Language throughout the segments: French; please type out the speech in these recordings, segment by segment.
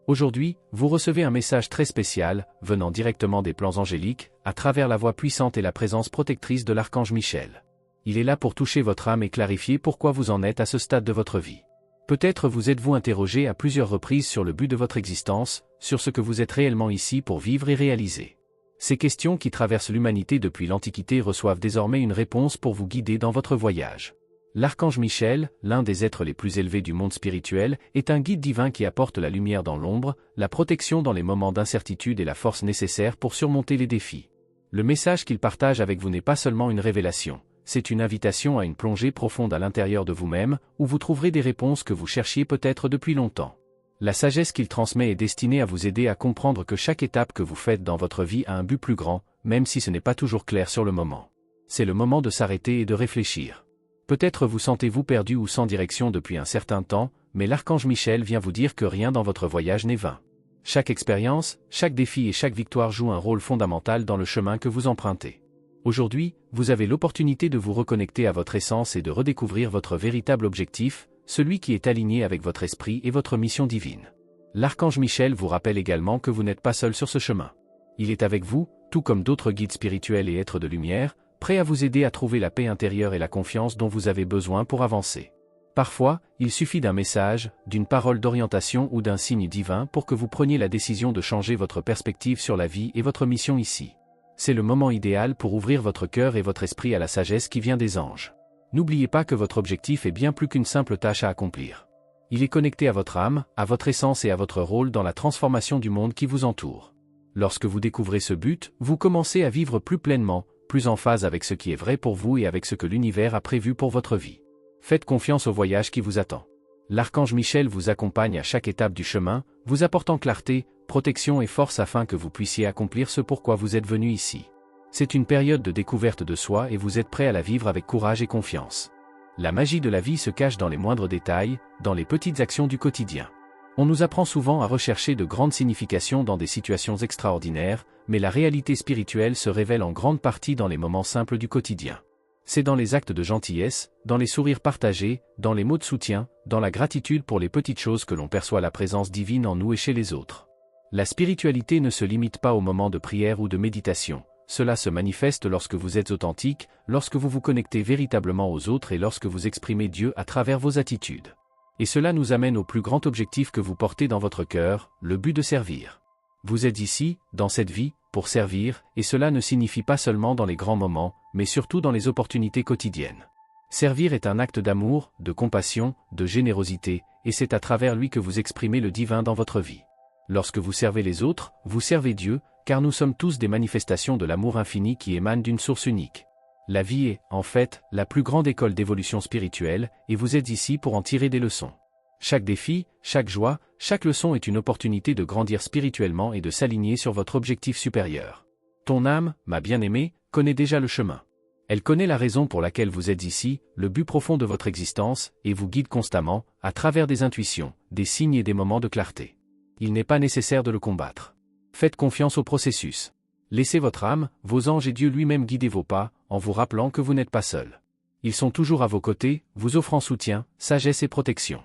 Aujourd'hui, vous recevez un message très spécial, venant directement des plans angéliques, à travers la voix puissante et la présence protectrice de l'archange Michel. Il est là pour toucher votre âme et clarifier pourquoi vous en êtes à ce stade de votre vie. Peut-être vous êtes-vous interrogé à plusieurs reprises sur le but de votre existence, sur ce que vous êtes réellement ici pour vivre et réaliser. Ces questions qui traversent l'humanité depuis l'Antiquité reçoivent désormais une réponse pour vous guider dans votre voyage. L'archange Michel, l'un des êtres les plus élevés du monde spirituel, est un guide divin qui apporte la lumière dans l'ombre, la protection dans les moments d'incertitude et la force nécessaire pour surmonter les défis. Le message qu'il partage avec vous n'est pas seulement une révélation, c'est une invitation à une plongée profonde à l'intérieur de vous-même, où vous trouverez des réponses que vous cherchiez peut-être depuis longtemps. La sagesse qu'il transmet est destinée à vous aider à comprendre que chaque étape que vous faites dans votre vie a un but plus grand, même si ce n'est pas toujours clair sur le moment. C'est le moment de s'arrêter et de réfléchir. Peut-être vous sentez-vous perdu ou sans direction depuis un certain temps, mais l'archange Michel vient vous dire que rien dans votre voyage n'est vain. Chaque expérience, chaque défi et chaque victoire jouent un rôle fondamental dans le chemin que vous empruntez. Aujourd'hui, vous avez l'opportunité de vous reconnecter à votre essence et de redécouvrir votre véritable objectif, celui qui est aligné avec votre esprit et votre mission divine. L'archange Michel vous rappelle également que vous n'êtes pas seul sur ce chemin. Il est avec vous, tout comme d'autres guides spirituels et êtres de lumière, prêt à vous aider à trouver la paix intérieure et la confiance dont vous avez besoin pour avancer. Parfois, il suffit d'un message, d'une parole d'orientation ou d'un signe divin pour que vous preniez la décision de changer votre perspective sur la vie et votre mission ici. C'est le moment idéal pour ouvrir votre cœur et votre esprit à la sagesse qui vient des anges. N'oubliez pas que votre objectif est bien plus qu'une simple tâche à accomplir. Il est connecté à votre âme, à votre essence et à votre rôle dans la transformation du monde qui vous entoure. Lorsque vous découvrez ce but, vous commencez à vivre plus pleinement, plus en phase avec ce qui est vrai pour vous et avec ce que l'univers a prévu pour votre vie. Faites confiance au voyage qui vous attend. L'archange Michel vous accompagne à chaque étape du chemin, vous apportant clarté, protection et force afin que vous puissiez accomplir ce pourquoi vous êtes venu ici. C'est une période de découverte de soi et vous êtes prêt à la vivre avec courage et confiance. La magie de la vie se cache dans les moindres détails, dans les petites actions du quotidien. On nous apprend souvent à rechercher de grandes significations dans des situations extraordinaires, mais la réalité spirituelle se révèle en grande partie dans les moments simples du quotidien. C'est dans les actes de gentillesse, dans les sourires partagés, dans les mots de soutien, dans la gratitude pour les petites choses que l'on perçoit la présence divine en nous et chez les autres. La spiritualité ne se limite pas aux moments de prière ou de méditation. Cela se manifeste lorsque vous êtes authentique, lorsque vous vous connectez véritablement aux autres et lorsque vous exprimez Dieu à travers vos attitudes. Et cela nous amène au plus grand objectif que vous portez dans votre cœur, le but de servir. Vous êtes ici, dans cette vie, pour servir, et cela ne signifie pas seulement dans les grands moments, mais surtout dans les opportunités quotidiennes. Servir est un acte d'amour, de compassion, de générosité, et c'est à travers lui que vous exprimez le divin dans votre vie. Lorsque vous servez les autres, vous servez Dieu, car nous sommes tous des manifestations de l'amour infini qui émane d'une source unique. La vie est, en fait, la plus grande école d'évolution spirituelle, et vous êtes ici pour en tirer des leçons. Chaque défi, chaque joie, chaque leçon est une opportunité de grandir spirituellement et de s'aligner sur votre objectif supérieur. Ton âme, ma bien-aimée, connaît déjà le chemin. Elle connaît la raison pour laquelle vous êtes ici, le but profond de votre existence, et vous guide constamment, à travers des intuitions, des signes et des moments de clarté. Il n'est pas nécessaire de le combattre. Faites confiance au processus. Laissez votre âme, vos anges et Dieu lui-même guider vos pas, en vous rappelant que vous n'êtes pas seul. Ils sont toujours à vos côtés, vous offrant soutien, sagesse et protection.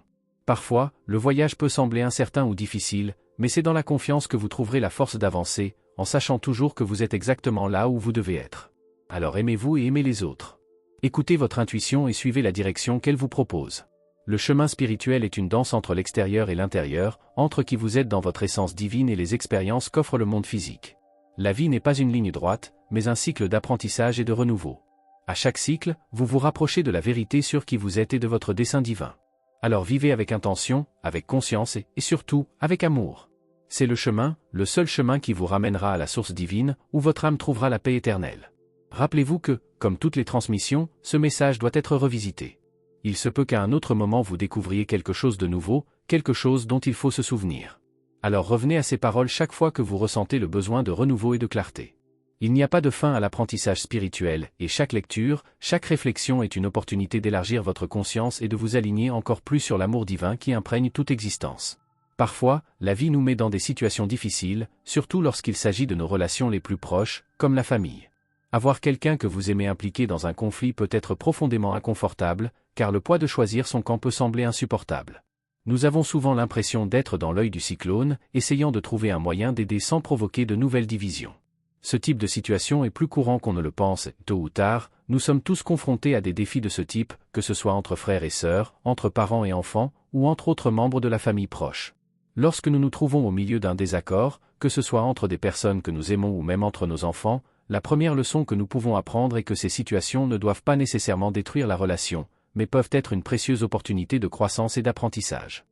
Parfois, le voyage peut sembler incertain ou difficile, mais c'est dans la confiance que vous trouverez la force d'avancer, en sachant toujours que vous êtes exactement là où vous devez être. Alors aimez-vous et aimez les autres. Écoutez votre intuition et suivez la direction qu'elle vous propose. Le chemin spirituel est une danse entre l'extérieur et l'intérieur, entre qui vous êtes dans votre essence divine et les expériences qu'offre le monde physique. La vie n'est pas une ligne droite, mais un cycle d'apprentissage et de renouveau. À chaque cycle, vous vous rapprochez de la vérité sur qui vous êtes et de votre dessein divin. Alors vivez avec intention, avec conscience et surtout, avec amour. C'est le chemin, le seul chemin qui vous ramènera à la source divine, où votre âme trouvera la paix éternelle. Rappelez-vous que, comme toutes les transmissions, ce message doit être revisité. Il se peut qu'à un autre moment vous découvriez quelque chose de nouveau, quelque chose dont il faut se souvenir. Alors revenez à ces paroles chaque fois que vous ressentez le besoin de renouveau et de clarté. Il n'y a pas de fin à l'apprentissage spirituel, et chaque lecture, chaque réflexion est une opportunité d'élargir votre conscience et de vous aligner encore plus sur l'amour divin qui imprègne toute existence. Parfois, la vie nous met dans des situations difficiles, surtout lorsqu'il s'agit de nos relations les plus proches, comme la famille. Avoir quelqu'un que vous aimez impliqué dans un conflit peut être profondément inconfortable, car le poids de choisir son camp peut sembler insupportable. Nous avons souvent l'impression d'être dans l'œil du cyclone, essayant de trouver un moyen d'aider sans provoquer de nouvelles divisions. Ce type de situation est plus courant qu'on ne le pense, tôt ou tard, nous sommes tous confrontés à des défis de ce type, que ce soit entre frères et sœurs, entre parents et enfants, ou entre autres membres de la famille proche. Lorsque nous nous trouvons au milieu d'un désaccord, que ce soit entre des personnes que nous aimons ou même entre nos enfants, la première leçon que nous pouvons apprendre est que ces situations ne doivent pas nécessairement détruire la relation, mais peuvent être une précieuse opportunité de croissance et d'apprentissage.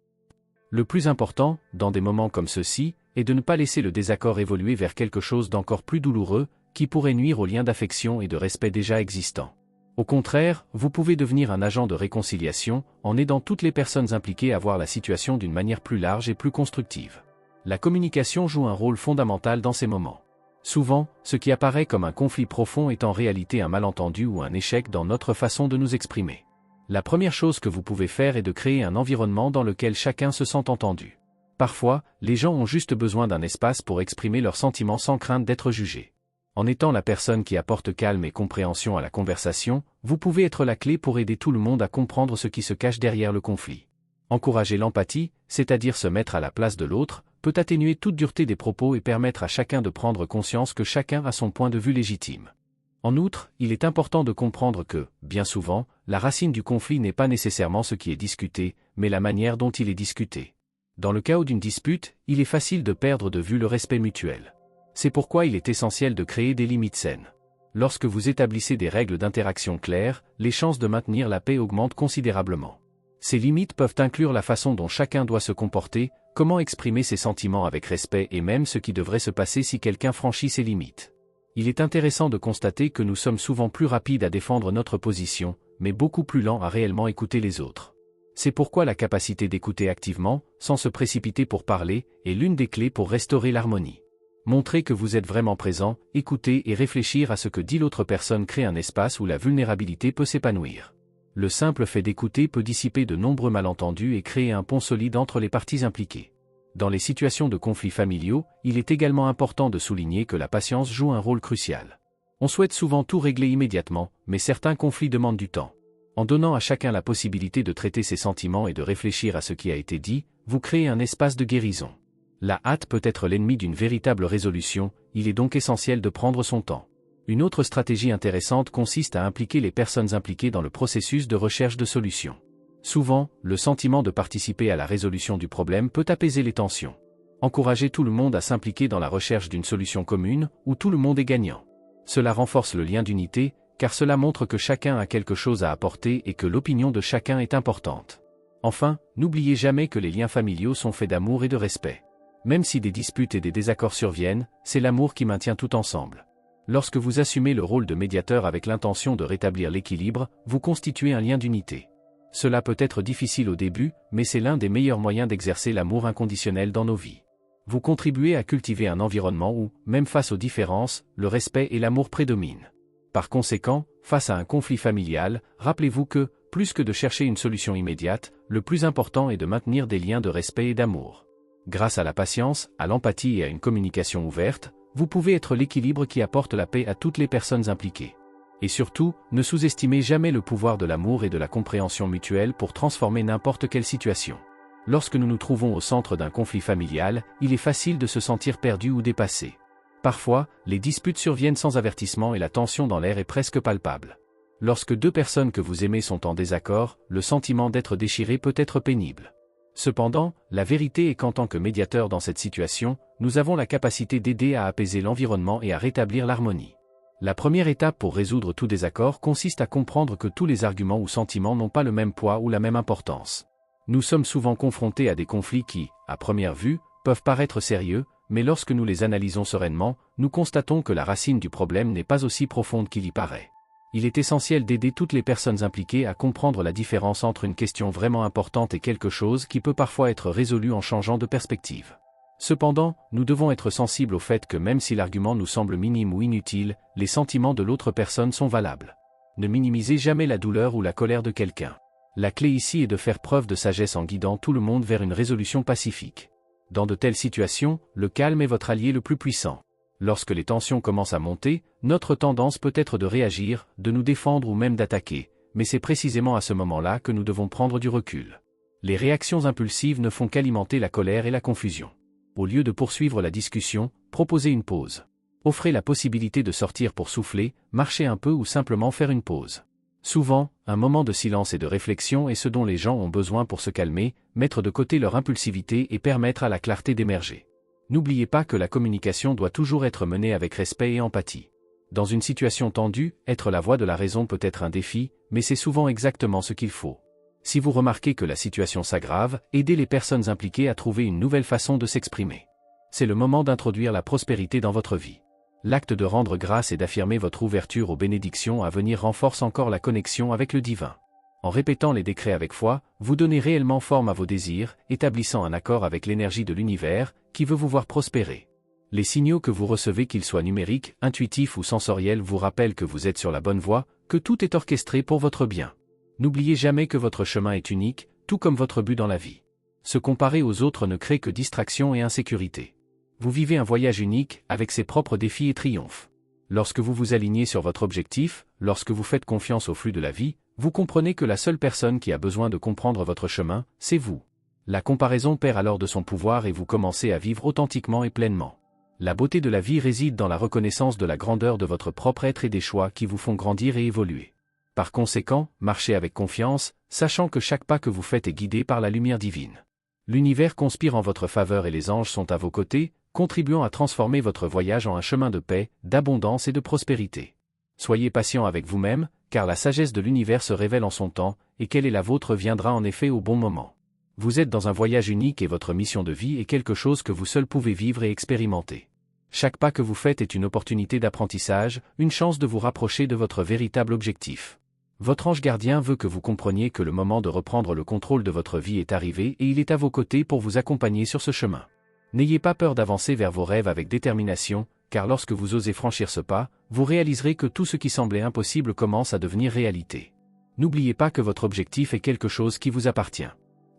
Le plus important, dans des moments comme ceux-ci, est de ne pas laisser le désaccord évoluer vers quelque chose d'encore plus douloureux, qui pourrait nuire aux liens d'affection et de respect déjà existants. Au contraire, vous pouvez devenir un agent de réconciliation, en aidant toutes les personnes impliquées à voir la situation d'une manière plus large et plus constructive. La communication joue un rôle fondamental dans ces moments. Souvent, ce qui apparaît comme un conflit profond est en réalité un malentendu ou un échec dans notre façon de nous exprimer. La première chose que vous pouvez faire est de créer un environnement dans lequel chacun se sent entendu. Parfois, les gens ont juste besoin d'un espace pour exprimer leurs sentiments sans crainte d'être jugés. En étant la personne qui apporte calme et compréhension à la conversation, vous pouvez être la clé pour aider tout le monde à comprendre ce qui se cache derrière le conflit. Encourager l'empathie, c'est-à-dire se mettre à la place de l'autre, peut atténuer toute dureté des propos et permettre à chacun de prendre conscience que chacun a son point de vue légitime. En outre, il est important de comprendre que, bien souvent, la racine du conflit n'est pas nécessairement ce qui est discuté, mais la manière dont il est discuté. Dans le chaos d'une dispute, il est facile de perdre de vue le respect mutuel. C'est pourquoi il est essentiel de créer des limites saines. Lorsque vous établissez des règles d'interaction claires, les chances de maintenir la paix augmentent considérablement. Ces limites peuvent inclure la façon dont chacun doit se comporter, comment exprimer ses sentiments avec respect et même ce qui devrait se passer si quelqu'un franchit ces limites. Il est intéressant de constater que nous sommes souvent plus rapides à défendre notre position, mais beaucoup plus lents à réellement écouter les autres. C'est pourquoi la capacité d'écouter activement, sans se précipiter pour parler, est l'une des clés pour restaurer l'harmonie. Montrer que vous êtes vraiment présent, écouter et réfléchir à ce que dit l'autre personne crée un espace où la vulnérabilité peut s'épanouir. Le simple fait d'écouter peut dissiper de nombreux malentendus et créer un pont solide entre les parties impliquées. Dans les situations de conflits familiaux, il est également important de souligner que la patience joue un rôle crucial. On souhaite souvent tout régler immédiatement, mais certains conflits demandent du temps. En donnant à chacun la possibilité de traiter ses sentiments et de réfléchir à ce qui a été dit, vous créez un espace de guérison. La hâte peut être l'ennemi d'une véritable résolution, il est donc essentiel de prendre son temps. Une autre stratégie intéressante consiste à impliquer les personnes impliquées dans le processus de recherche de solutions. Souvent, le sentiment de participer à la résolution du problème peut apaiser les tensions. Encourager tout le monde à s'impliquer dans la recherche d'une solution commune, où tout le monde est gagnant. Cela renforce le lien d'unité, car cela montre que chacun a quelque chose à apporter et que l'opinion de chacun est importante. Enfin, n'oubliez jamais que les liens familiaux sont faits d'amour et de respect. Même si des disputes et des désaccords surviennent, c'est l'amour qui maintient tout ensemble. Lorsque vous assumez le rôle de médiateur avec l'intention de rétablir l'équilibre, vous constituez un lien d'unité. Cela peut être difficile au début, mais c'est l'un des meilleurs moyens d'exercer l'amour inconditionnel dans nos vies. Vous contribuez à cultiver un environnement où, même face aux différences, le respect et l'amour prédominent. Par conséquent, face à un conflit familial, rappelez-vous que, plus que de chercher une solution immédiate, le plus important est de maintenir des liens de respect et d'amour. Grâce à la patience, à l'empathie et à une communication ouverte, vous pouvez être l'équilibre qui apporte la paix à toutes les personnes impliquées. Et surtout, ne sous-estimez jamais le pouvoir de l'amour et de la compréhension mutuelle pour transformer n'importe quelle situation. Lorsque nous nous trouvons au centre d'un conflit familial, il est facile de se sentir perdu ou dépassé. Parfois, les disputes surviennent sans avertissement et la tension dans l'air est presque palpable. Lorsque deux personnes que vous aimez sont en désaccord, le sentiment d'être déchiré peut être pénible. Cependant, la vérité est qu'en tant que médiateur dans cette situation, nous avons la capacité d'aider à apaiser l'environnement et à rétablir l'harmonie. La première étape pour résoudre tout désaccord consiste à comprendre que tous les arguments ou sentiments n'ont pas le même poids ou la même importance. Nous sommes souvent confrontés à des conflits qui, à première vue, peuvent paraître sérieux, mais lorsque nous les analysons sereinement, nous constatons que la racine du problème n'est pas aussi profonde qu'il y paraît. Il est essentiel d'aider toutes les personnes impliquées à comprendre la différence entre une question vraiment importante et quelque chose qui peut parfois être résolu en changeant de perspective. Cependant, nous devons être sensibles au fait que même si l'argument nous semble minime ou inutile, les sentiments de l'autre personne sont valables. Ne minimisez jamais la douleur ou la colère de quelqu'un. La clé ici est de faire preuve de sagesse en guidant tout le monde vers une résolution pacifique. Dans de telles situations, le calme est votre allié le plus puissant. Lorsque les tensions commencent à monter, notre tendance peut être de réagir, de nous défendre ou même d'attaquer, mais c'est précisément à ce moment-là que nous devons prendre du recul. Les réactions impulsives ne font qu'alimenter la colère et la confusion. Au lieu de poursuivre la discussion, proposez une pause. Offrez la possibilité de sortir pour souffler, marcher un peu ou simplement faire une pause. Souvent, un moment de silence et de réflexion est ce dont les gens ont besoin pour se calmer, mettre de côté leur impulsivité et permettre à la clarté d'émerger. N'oubliez pas que la communication doit toujours être menée avec respect et empathie. Dans une situation tendue, être la voix de la raison peut être un défi, mais c'est souvent exactement ce qu'il faut. Si vous remarquez que la situation s'aggrave, aidez les personnes impliquées à trouver une nouvelle façon de s'exprimer. C'est le moment d'introduire la prospérité dans votre vie. L'acte de rendre grâce et d'affirmer votre ouverture aux bénédictions à venir renforce encore la connexion avec le divin. En répétant les décrets avec foi, vous donnez réellement forme à vos désirs, établissant un accord avec l'énergie de l'univers, qui veut vous voir prospérer. Les signaux que vous recevez, qu'ils soient numériques, intuitifs ou sensoriels, vous rappellent que vous êtes sur la bonne voie, que tout est orchestré pour votre bien. N'oubliez jamais que votre chemin est unique, tout comme votre but dans la vie. Se comparer aux autres ne crée que distraction et insécurité. Vous vivez un voyage unique, avec ses propres défis et triomphes. Lorsque vous vous alignez sur votre objectif, lorsque vous faites confiance au flux de la vie, vous comprenez que la seule personne qui a besoin de comprendre votre chemin, c'est vous. La comparaison perd alors de son pouvoir et vous commencez à vivre authentiquement et pleinement. La beauté de la vie réside dans la reconnaissance de la grandeur de votre propre être et des choix qui vous font grandir et évoluer. Par conséquent, marchez avec confiance, sachant que chaque pas que vous faites est guidé par la lumière divine. L'univers conspire en votre faveur et les anges sont à vos côtés, contribuant à transformer votre voyage en un chemin de paix, d'abondance et de prospérité. Soyez patient avec vous-même, car la sagesse de l'univers se révèle en son temps, et quelle est la vôtre viendra en effet au bon moment. Vous êtes dans un voyage unique et votre mission de vie est quelque chose que vous seul pouvez vivre et expérimenter. Chaque pas que vous faites est une opportunité d'apprentissage, une chance de vous rapprocher de votre véritable objectif. Votre ange gardien veut que vous compreniez que le moment de reprendre le contrôle de votre vie est arrivé et il est à vos côtés pour vous accompagner sur ce chemin. N'ayez pas peur d'avancer vers vos rêves avec détermination, car lorsque vous osez franchir ce pas, vous réaliserez que tout ce qui semblait impossible commence à devenir réalité. N'oubliez pas que votre objectif est quelque chose qui vous appartient.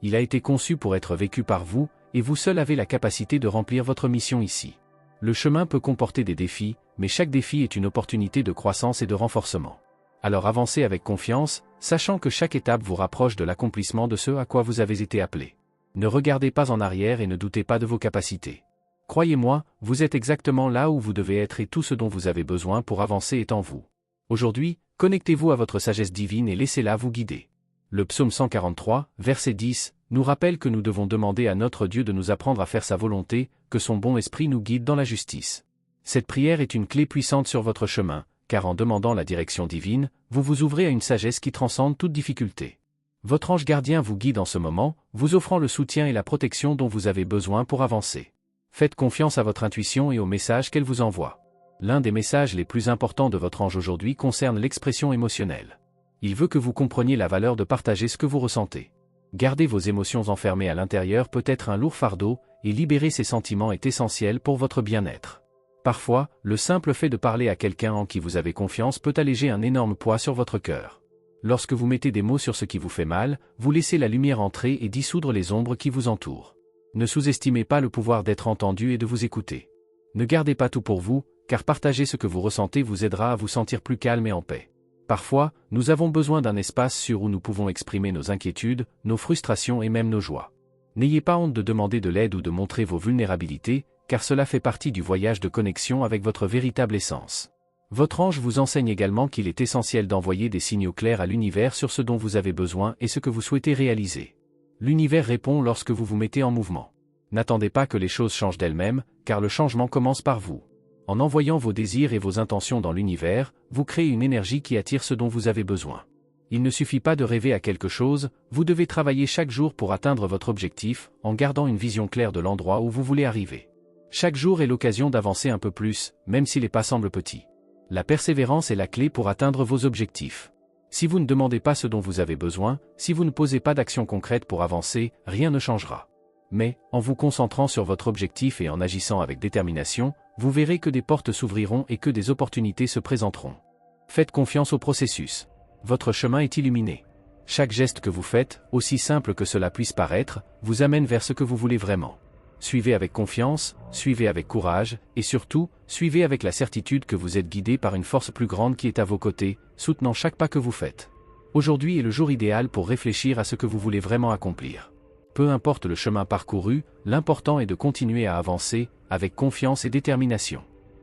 Il a été conçu pour être vécu par vous, et vous seul avez la capacité de remplir votre mission ici. Le chemin peut comporter des défis, mais chaque défi est une opportunité de croissance et de renforcement. Alors avancez avec confiance, sachant que chaque étape vous rapproche de l'accomplissement de ce à quoi vous avez été appelé. Ne regardez pas en arrière et ne doutez pas de vos capacités. Croyez-moi, vous êtes exactement là où vous devez être et tout ce dont vous avez besoin pour avancer est en vous. Aujourd'hui, connectez-vous à votre sagesse divine et laissez-la vous guider. Le psaume 143, verset 10, nous rappelle que nous devons demander à notre Dieu de nous apprendre à faire sa volonté, que son bon esprit nous guide dans la justice. Cette prière est une clé puissante sur votre chemin, car en demandant la direction divine, vous vous ouvrez à une sagesse qui transcende toute difficulté. Votre ange gardien vous guide en ce moment, vous offrant le soutien et la protection dont vous avez besoin pour avancer. Faites confiance à votre intuition et aux messages qu'elle vous envoie. L'un des messages les plus importants de votre ange aujourd'hui concerne l'expression émotionnelle. Il veut que vous compreniez la valeur de partager ce que vous ressentez. Garder vos émotions enfermées à l'intérieur peut être un lourd fardeau, et libérer ces sentiments est essentiel pour votre bien-être. Parfois, le simple fait de parler à quelqu'un en qui vous avez confiance peut alléger un énorme poids sur votre cœur. Lorsque vous mettez des mots sur ce qui vous fait mal, vous laissez la lumière entrer et dissoudre les ombres qui vous entourent. Ne sous-estimez pas le pouvoir d'être entendu et de vous écouter. Ne gardez pas tout pour vous, car partager ce que vous ressentez vous aidera à vous sentir plus calme et en paix. Parfois, nous avons besoin d'un espace sûr où nous pouvons exprimer nos inquiétudes, nos frustrations et même nos joies. N'ayez pas honte de demander de l'aide ou de montrer vos vulnérabilités, car cela fait partie du voyage de connexion avec votre véritable essence. Votre ange vous enseigne également qu'il est essentiel d'envoyer des signaux clairs à l'univers sur ce dont vous avez besoin et ce que vous souhaitez réaliser. L'univers répond lorsque vous vous mettez en mouvement. N'attendez pas que les choses changent d'elles-mêmes, car le changement commence par vous. En envoyant vos désirs et vos intentions dans l'univers, vous créez une énergie qui attire ce dont vous avez besoin. Il ne suffit pas de rêver à quelque chose, vous devez travailler chaque jour pour atteindre votre objectif, en gardant une vision claire de l'endroit où vous voulez arriver. Chaque jour est l'occasion d'avancer un peu plus, même si les pas semblent petits. La persévérance est la clé pour atteindre vos objectifs. Si vous ne demandez pas ce dont vous avez besoin, si vous ne posez pas d'action concrète pour avancer, rien ne changera. Mais, en vous concentrant sur votre objectif et en agissant avec détermination, vous verrez que des portes s'ouvriront et que des opportunités se présenteront. Faites confiance au processus. Votre chemin est illuminé. Chaque geste que vous faites, aussi simple que cela puisse paraître, vous amène vers ce que vous voulez vraiment. Suivez avec confiance, suivez avec courage, et surtout, suivez avec la certitude que vous êtes guidé par une force plus grande qui est à vos côtés, soutenant chaque pas que vous faites. Aujourd'hui est le jour idéal pour réfléchir à ce que vous voulez vraiment accomplir. Peu importe le chemin parcouru, l'important est de continuer à avancer, avec confiance et détermination.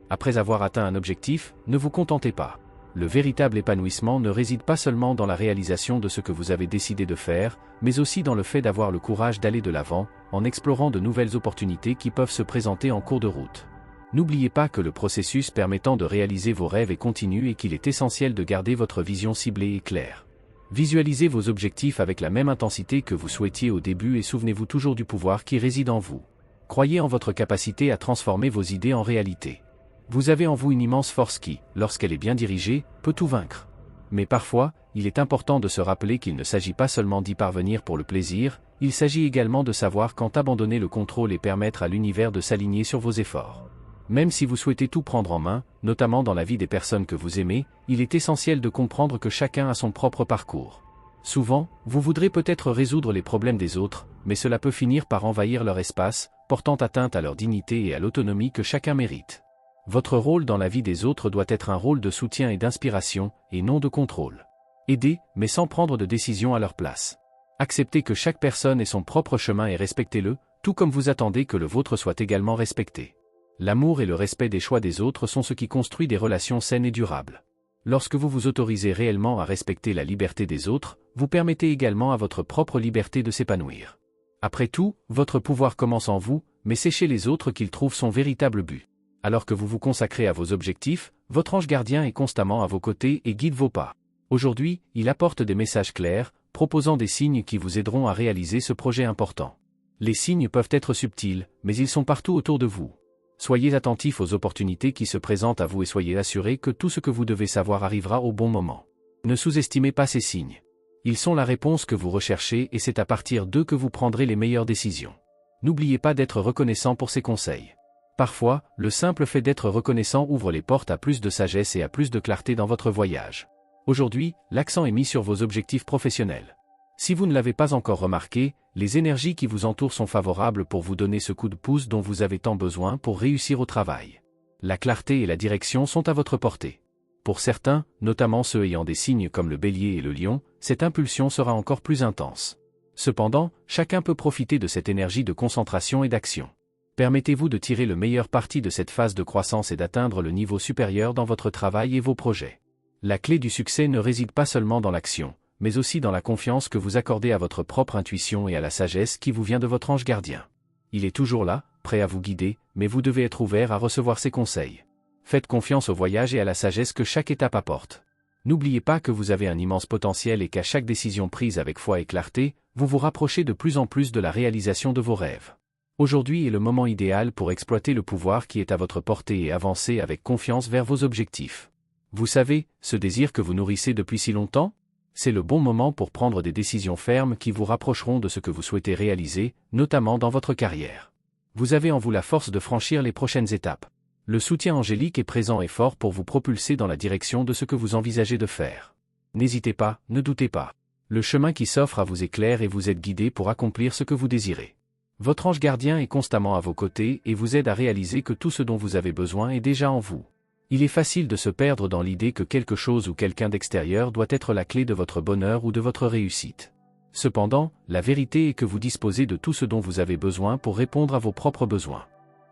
Après avoir atteint un objectif, ne vous contentez pas. Le véritable épanouissement ne réside pas seulement dans la réalisation de ce que vous avez décidé de faire, mais aussi dans le fait d'avoir le courage d'aller de l'avant, en explorant de nouvelles opportunités qui peuvent se présenter en cours de route. N'oubliez pas que le processus permettant de réaliser vos rêves est continu et qu'il est essentiel de garder votre vision ciblée et claire. Visualisez vos objectifs avec la même intensité que vous souhaitiez au début et souvenez-vous toujours du pouvoir qui réside en vous. Croyez en votre capacité à transformer vos idées en réalité. Vous avez en vous une immense force qui, lorsqu'elle est bien dirigée, peut tout vaincre. Mais parfois, il est important de se rappeler qu'il ne s'agit pas seulement d'y parvenir pour le plaisir, il s'agit également de savoir quand abandonner le contrôle et permettre à l'univers de s'aligner sur vos efforts. Même si vous souhaitez tout prendre en main, notamment dans la vie des personnes que vous aimez, il est essentiel de comprendre que chacun a son propre parcours. Souvent, vous voudrez peut-être résoudre les problèmes des autres, mais cela peut finir par envahir leur espace, portant atteinte à leur dignité et à l'autonomie que chacun mérite. Votre rôle dans la vie des autres doit être un rôle de soutien et d'inspiration, et non de contrôle. Aidez, mais sans prendre de décision à leur place. Acceptez que chaque personne ait son propre chemin et respectez-le, tout comme vous attendez que le vôtre soit également respecté. L'amour et le respect des choix des autres sont ce qui construit des relations saines et durables. Lorsque vous vous autorisez réellement à respecter la liberté des autres, vous permettez également à votre propre liberté de s'épanouir. Après tout, votre pouvoir commence en vous, mais c'est chez les autres qu'il trouve son véritable but. Alors que vous vous consacrez à vos objectifs, votre ange gardien est constamment à vos côtés et guide vos pas. Aujourd'hui, il apporte des messages clairs, proposant des signes qui vous aideront à réaliser ce projet important. Les signes peuvent être subtils, mais ils sont partout autour de vous. Soyez attentifs aux opportunités qui se présentent à vous et soyez assurés que tout ce que vous devez savoir arrivera au bon moment. Ne sous-estimez pas ces signes. Ils sont la réponse que vous recherchez et c'est à partir d'eux que vous prendrez les meilleures décisions. N'oubliez pas d'être reconnaissant pour ces conseils. Parfois, le simple fait d'être reconnaissant ouvre les portes à plus de sagesse et à plus de clarté dans votre voyage. Aujourd'hui, l'accent est mis sur vos objectifs professionnels. Si vous ne l'avez pas encore remarqué, les énergies qui vous entourent sont favorables pour vous donner ce coup de pouce dont vous avez tant besoin pour réussir au travail. La clarté et la direction sont à votre portée. Pour certains, notamment ceux ayant des signes comme le Bélier et le Lion, cette impulsion sera encore plus intense. Cependant, chacun peut profiter de cette énergie de concentration et d'action. Permettez-vous de tirer le meilleur parti de cette phase de croissance et d'atteindre le niveau supérieur dans votre travail et vos projets. La clé du succès ne réside pas seulement dans l'action, mais aussi dans la confiance que vous accordez à votre propre intuition et à la sagesse qui vous vient de votre ange gardien. Il est toujours là, prêt à vous guider, mais vous devez être ouvert à recevoir ses conseils. Faites confiance au voyage et à la sagesse que chaque étape apporte. N'oubliez pas que vous avez un immense potentiel et qu'à chaque décision prise avec foi et clarté, vous vous rapprochez de plus en plus de la réalisation de vos rêves. Aujourd'hui est le moment idéal pour exploiter le pouvoir qui est à votre portée et avancer avec confiance vers vos objectifs. Vous savez, ce désir que vous nourrissez depuis si longtemps? C'est le bon moment pour prendre des décisions fermes qui vous rapprocheront de ce que vous souhaitez réaliser, notamment dans votre carrière. Vous avez en vous la force de franchir les prochaines étapes. Le soutien angélique est présent et fort pour vous propulser dans la direction de ce que vous envisagez de faire. N'hésitez pas, ne doutez pas. Le chemin qui s'offre à vous est clair et vous êtes guidé pour accomplir ce que vous désirez. Votre ange gardien est constamment à vos côtés et vous aide à réaliser que tout ce dont vous avez besoin est déjà en vous. Il est facile de se perdre dans l'idée que quelque chose ou quelqu'un d'extérieur doit être la clé de votre bonheur ou de votre réussite. Cependant, la vérité est que vous disposez de tout ce dont vous avez besoin pour répondre à vos propres besoins.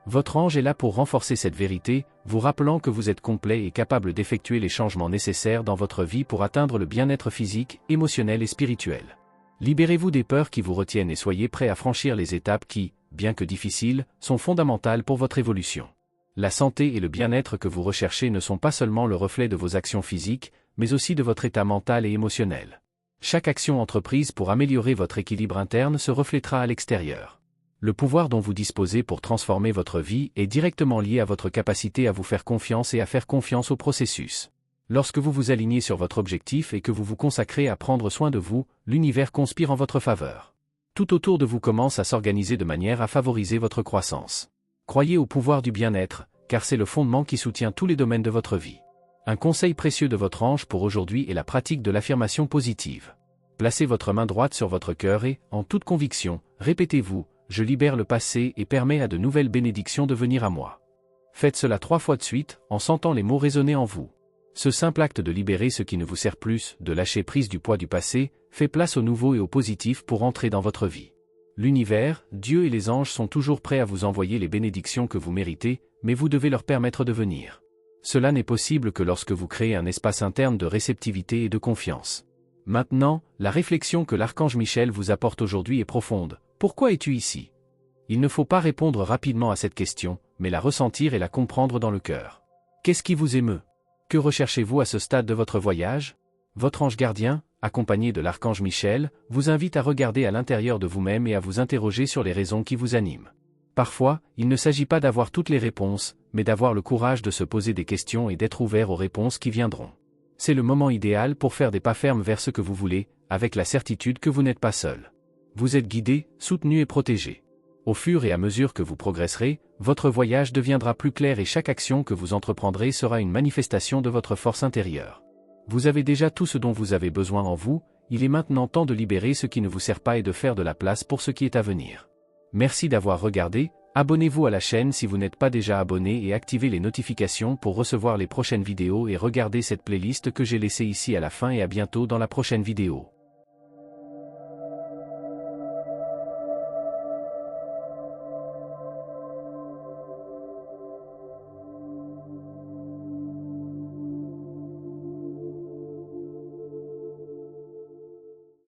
Votre ange est là pour renforcer cette vérité, vous rappelant que vous êtes complet et capable d'effectuer les changements nécessaires dans votre vie pour atteindre le bien-être physique, émotionnel et spirituel. Libérez-vous des peurs qui vous retiennent et soyez prêts à franchir les étapes qui, bien que difficiles, sont fondamentales pour votre évolution. La santé et le bien-être que vous recherchez ne sont pas seulement le reflet de vos actions physiques, mais aussi de votre état mental et émotionnel. Chaque action entreprise pour améliorer votre équilibre interne se reflétera à l'extérieur. Le pouvoir dont vous disposez pour transformer votre vie est directement lié à votre capacité à vous faire confiance et à faire confiance au processus. Lorsque vous vous alignez sur votre objectif et que vous vous consacrez à prendre soin de vous, l'univers conspire en votre faveur. Tout autour de vous commence à s'organiser de manière à favoriser votre croissance. Croyez au pouvoir du bien-être, car c'est le fondement qui soutient tous les domaines de votre vie. Un conseil précieux de votre ange pour aujourd'hui est la pratique de l'affirmation positive. Placez votre main droite sur votre cœur et, en toute conviction, répétez-vous « Je libère le passé et permets à de nouvelles bénédictions de venir à moi ». Faites cela 3 fois de suite, en sentant les mots résonner en vous. Ce simple acte de libérer ce qui ne vous sert plus, de lâcher prise du poids du passé, fait place au nouveau et au positif pour entrer dans votre vie. L'univers, Dieu et les anges sont toujours prêts à vous envoyer les bénédictions que vous méritez, mais vous devez leur permettre de venir. Cela n'est possible que lorsque vous créez un espace interne de réceptivité et de confiance. Maintenant, la réflexion que l'archange Michel vous apporte aujourd'hui est profonde. Pourquoi es-tu ici? Il ne faut pas répondre rapidement à cette question, mais la ressentir et la comprendre dans le cœur. Qu'est-ce qui vous émeut? Que recherchez-vous à ce stade de votre voyage? Votre ange gardien, accompagné de l'archange Michel, vous invite à regarder à l'intérieur de vous-même et à vous interroger sur les raisons qui vous animent. Parfois, il ne s'agit pas d'avoir toutes les réponses, mais d'avoir le courage de se poser des questions et d'être ouvert aux réponses qui viendront. C'est le moment idéal pour faire des pas fermes vers ce que vous voulez, avec la certitude que vous n'êtes pas seul. Vous êtes guidé, soutenu et protégé. Au fur et à mesure que vous progresserez, votre voyage deviendra plus clair et chaque action que vous entreprendrez sera une manifestation de votre force intérieure. Vous avez déjà tout ce dont vous avez besoin en vous, il est maintenant temps de libérer ce qui ne vous sert pas et de faire de la place pour ce qui est à venir. Merci d'avoir regardé, abonnez-vous à la chaîne si vous n'êtes pas déjà abonné et activez les notifications pour recevoir les prochaines vidéos et regardez cette playlist que j'ai laissée ici à la fin et à bientôt dans la prochaine vidéo.